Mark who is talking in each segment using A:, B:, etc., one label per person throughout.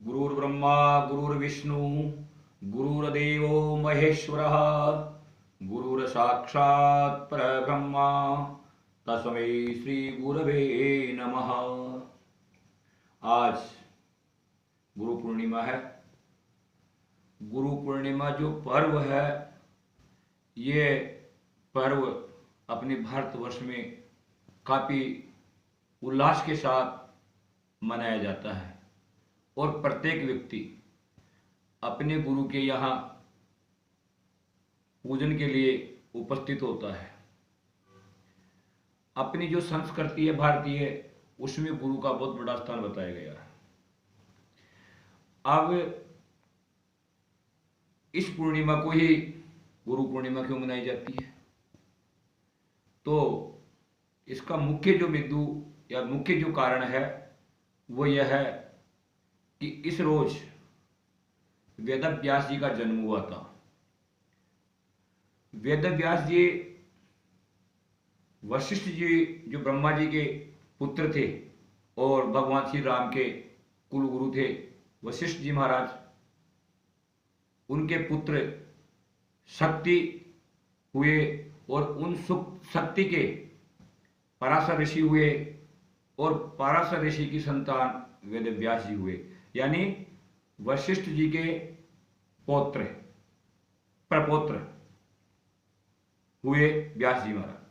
A: गुरुर्ब्रह्मा गुरुर्विष्णु गुरुर्देवो महेश्वरः गुरुर्साक्षात् परब्रह्मा तस्मै श्री गुरवे नमः। आज गुरु पूर्णिमा है। गुरु पूर्णिमा जो पर्व है, ये पर्व अपने भारतवर्ष में काफ़ी उल्लास के साथ मनाया जाता है और प्रत्येक व्यक्ति अपने गुरु के यहाँ पूजन के लिए उपस्थित होता है। अपनी जो संस्कृति है भारतीय, उसमें गुरु का बहुत बड़ा स्थान बताया गया है। अब इस पूर्णिमा को ही गुरु पूर्णिमा क्यों मनाई जाती है? तो इसका मुख्य जो बिंदु या मुख्य जो कारण है वो यह है कि इस रोज वेद व्यास जी का जन्म हुआ था। वेद व्यास जी वशिष्ठ जी जो ब्रह्मा जी के पुत्र थे और भगवान श्री राम के कुल गुरु थे वशिष्ठ जी महाराज, उनके पुत्र शक्ति हुए और उन शक्ति के पराशर ऋषि हुए और पराशर ऋषि की संतान वेद व्यास जी हुए। यानी वशिष्ठ जी के पौत्र प्रपौत्र हुए व्यास जी महाराज।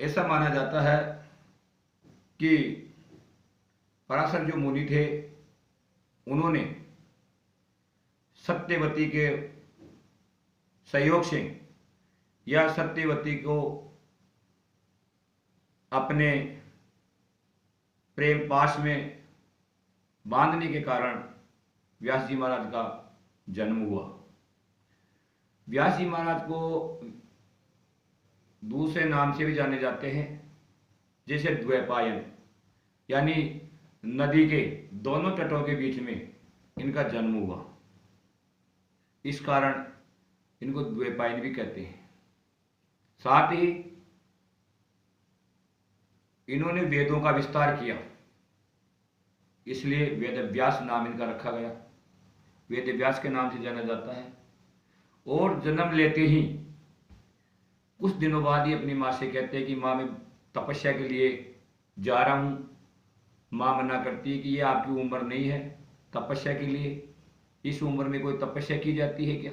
A: ऐसा माना जाता है कि पराशर जो मुनि थे, उन्होंने सत्यवती के सहयोग से या सत्यवती को अपने प्रेम पाश में बांधने के कारण व्यास जी महाराज का जन्म हुआ। व्यास जी महाराज को दूसरे नाम से भी जाने जाते हैं, जैसे द्वैपायन, यानी नदी के दोनों तटों के बीच में इनका जन्म हुआ। इस कारण इनको द्वैपायन भी कहते हैं। साथ ही इन्होंने वेदों का विस्तार किया, इसलिए वेद व्यास नाम इनका रखा गया। वेद व्यास के नाम से जाना जाता है। और जन्म लेते ही कुछ दिनों बाद ही अपनी माँ से कहते हैं कि माँ, मैं तपस्या के लिए जा रहा हूँ। माँ मना करती है कि ये आपकी उम्र नहीं है तपस्या के लिए, इस उम्र में कोई तपस्या की जाती है क्या?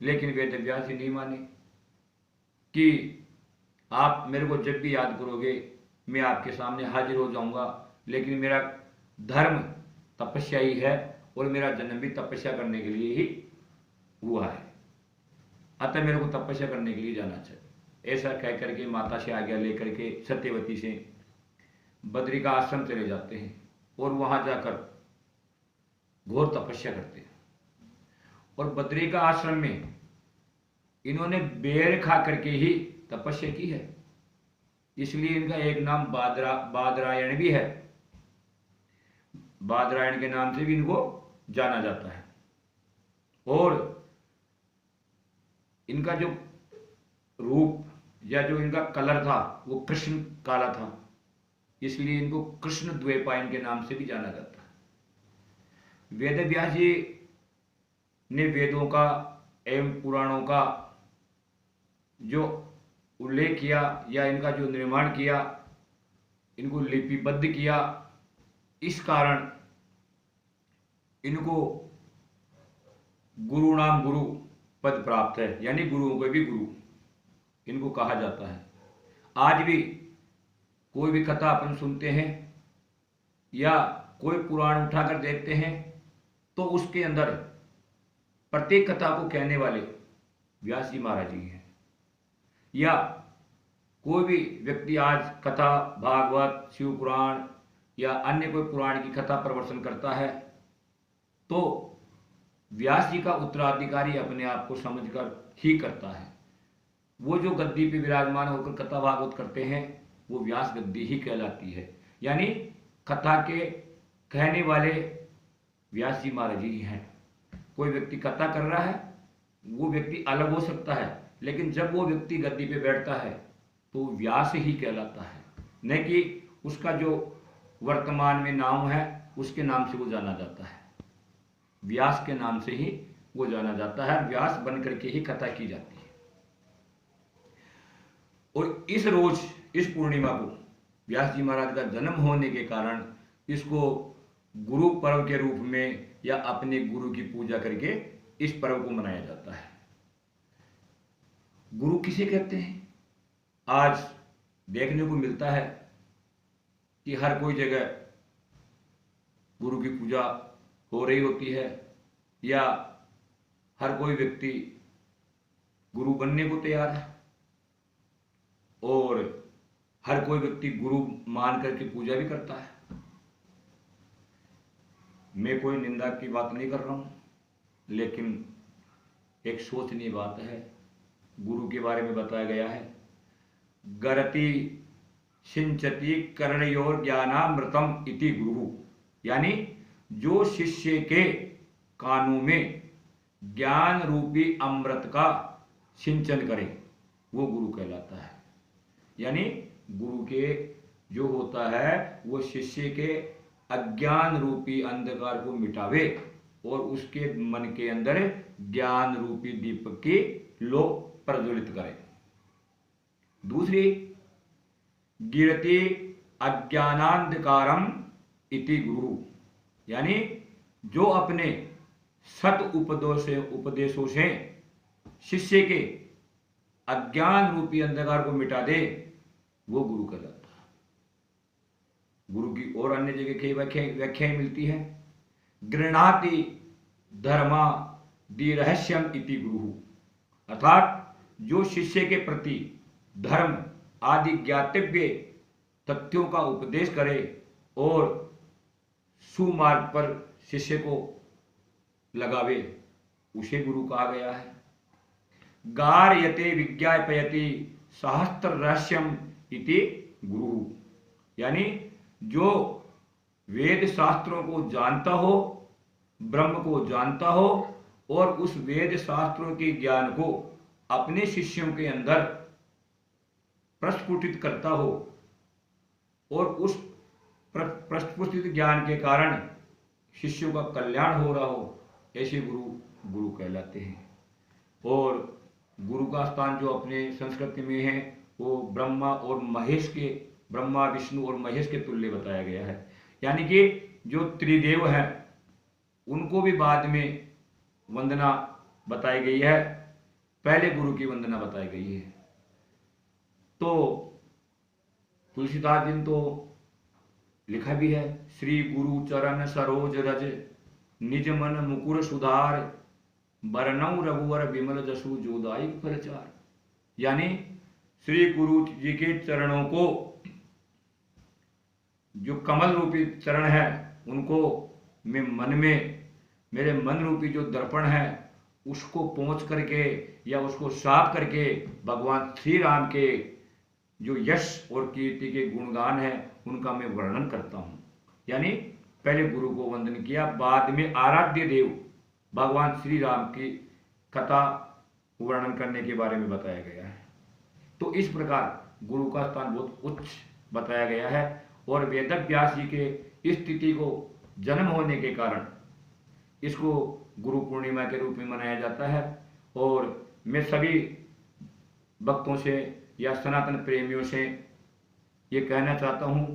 A: लेकिन वेद व्यास ही नहीं माने कि आप मेरे को जब भी याद करोगे मैं आपके सामने हाजिर हो जाऊंगा, लेकिन मेरा धर्म तपस्या ही है और मेरा जन्म भी तपस्या करने के लिए ही हुआ है, अतः मेरे को तपस्या करने के लिए जाना चाहिए। ऐसा कह करके माता से आज्ञा लेकर के सत्यवती से बद्री का आश्रम चले जाते हैं और वहां जाकर घोर तपस्या करते हैं। और बद्री का आश्रम में इन्होंने बेर खा करके ही तपस्या की है, इसलिए इनका एक नाम बादरायण भी है। बादरायण के नाम से भी इनको जाना जाता है। और इनका जो रूप या जो इनका कलर था वो कृष्ण काला था, इसलिए इनको कृष्ण द्वैपायन के नाम से भी जाना जाता है। वेद व्यास जी ने वेदों का एवं पुराणों का जो उल्लेख किया या इनका जो निर्माण किया, इनको लिपिबद्ध किया, इस कारण इनको गुरु नाम गुरु पद प्राप्त है, यानी गुरुओं को भी गुरु इनको कहा जाता है। आज भी कोई भी कथा अपन सुनते हैं या कोई पुराण उठाकर देखते हैं तो उसके अंदर प्रत्येक कथा को कहने वाले व्यास जी महाराज जी हैं। या कोई भी व्यक्ति आज कथा भागवत शिव पुराण या अन्य कोई पुराण की कथा प्रवचन करता है तो व्यास जी का उत्तराधिकारी अपने आप को समझकर ही करता है। वो जो गद्दी पे विराजमान होकर कथा भागवत करते हैं वो व्यास गद्दी ही कहलाती है, यानी कथा के कहने वाले व्यास जी महाराज जी हैं। कोई व्यक्ति कथा कर रहा है, वो व्यक्ति अलग हो सकता है, लेकिन जब वो व्यक्ति गद्दी पे बैठता है तो व्यास ही कहलाता है, न कि उसका जो वर्तमान में नाम है उसके नाम से वो जाना जाता है, व्यास के नाम से ही वो जाना जाता है, व्यास बनकर के ही कथा की जाती है। और इस रोज, इस पूर्णिमा को व्यास जी महाराज का जन्म होने के कारण इसको गुरु पर्व के रूप में या अपने गुरु की पूजा करके इस पर्व को मनाया जाता है। गुरु किसे कहते हैं? आज देखने को मिलता है कि हर कोई जगह गुरु की पूजा हो रही होती है या हर कोई व्यक्ति गुरु बनने को तैयार है और हर कोई व्यक्ति गुरु मान करके पूजा भी करता है। मैं कोई निंदा की बात नहीं कर रहा हूं, लेकिन एक सोचनीय बात है। गुरु के बारे में बताया गया है, गरति सिंचति कर्णयोर ज्ञानामृतम इति गुरु, यानी जो शिष्य के कानों में ज्ञान रूपी अमृत का सिंचन करे वो गुरु कहलाता है। यानी गुरु के जो होता है वो शिष्य के अज्ञान रूपी अंधकार को मिटावे और उसके मन के अंदर ज्ञान रूपी दीपक की लो प्रज्वलित करे। दूसरी, गिरति अज्ञानांधकारम इति गुरु, यानी जो अपने सत उपदेशों से शिष्य के अज्ञान रूपी अंधकार को मिटा दे वो गुरु कहलाता है। गुरु की और अन्य जगह कई व्याख्याएं मिलती है। गृह्णाति धर्मा दि रहस्यम इति गुरु, अर्थात जो शिष्य के प्रति धर्म आदि ज्ञातव्य तथ्यों का उपदेश करे और सुमार्ग पर शिष्य को लगावे उसे गुरु कहा गया है। गारयते विज्ञापयति सहस्त्र रहस्यम इति गुरु, यानी जो वेद शास्त्रों को जानता हो, ब्रह्म को जानता हो और उस वेद शास्त्रों के ज्ञान को अपने शिष्यों के अंदर प्रस्फुटित करता हो और उस प्रस्फुटित ज्ञान के कारण शिष्यों का कल्याण हो रहा हो, ऐसे गुरु कहलाते हैं। और गुरु का स्थान जो अपने संस्कृति में है वो ब्रह्मा और महेश के, ब्रह्मा विष्णु और महेश के तुल्य बताया गया है। यानी कि जो त्रिदेव हैं उनको भी बाद में वंदना बताई गई है, पहले गुरु की वंदना बताई गई है। तो तुलसीदास जी ने तो लिखा भी है, श्री गुरु चरण सरोज रज निज मन मुकुर सुधार बरनऊ रघुवर विमल जसु जोदाई फलचार, यानी श्री गुरु जी के चरणों को, जो कमल रूपी चरण है उनको मैं मन में, मेरे मन रूपी जो दर्पण है उसको पहुंच करके या उसको साफ करके भगवान श्री राम के जो यश और कीर्ति के गुणगान है उनका मैं वर्णन करता हूं। यानी पहले गुरु को वंदन किया, बाद में आराध्य देव भगवान श्री राम की कथा वर्णन करने के बारे में बताया गया है। तो इस प्रकार गुरु का स्थान बहुत उच्च बताया गया है और वेद व्यास जी के इस तिथि को जन्म होने के कारण इसको गुरु पूर्णिमा के रूप में मनाया जाता है। और मैं सभी भक्तों से या सनातन प्रेमियों से ये कहना चाहता हूँ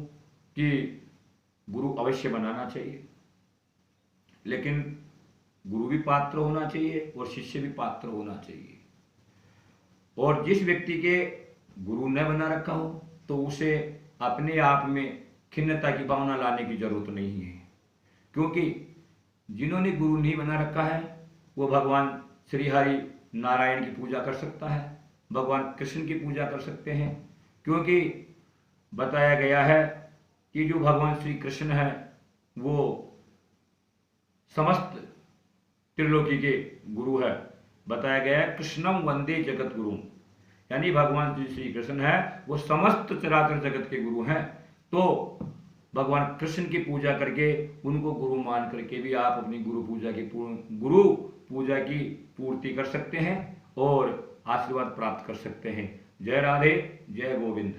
A: कि गुरु अवश्य बनाना चाहिए, लेकिन गुरु भी पात्र होना चाहिए और शिष्य भी पात्र होना चाहिए। और जिस व्यक्ति के गुरु न बना रखा हो तो उसे अपने आप में खिन्नता की भावना लाने की जरूरत नहीं है, क्योंकि जिन्होंने गुरु नहीं बना रखा है वो भगवान श्री हरि नारायण की पूजा कर सकता है, भगवान कृष्ण की पूजा कर सकते हैं, क्योंकि बताया गया है कि जो भगवान श्री कृष्ण है वो समस्त त्रिलोकी के गुरु है। बताया गया है कृष्णम वंदे जगत गुरु, यानी भगवान श्री कृष्ण है वो समस्त चराचर जगत के गुरु हैं। तो भगवान कृष्ण की पूजा करके उनको गुरु मान करके भी आप अपनी गुरु पूजा की पूर्ति कर सकते हैं और आशीर्वाद प्राप्त कर सकते हैं। जय राधे, जय गोविंद।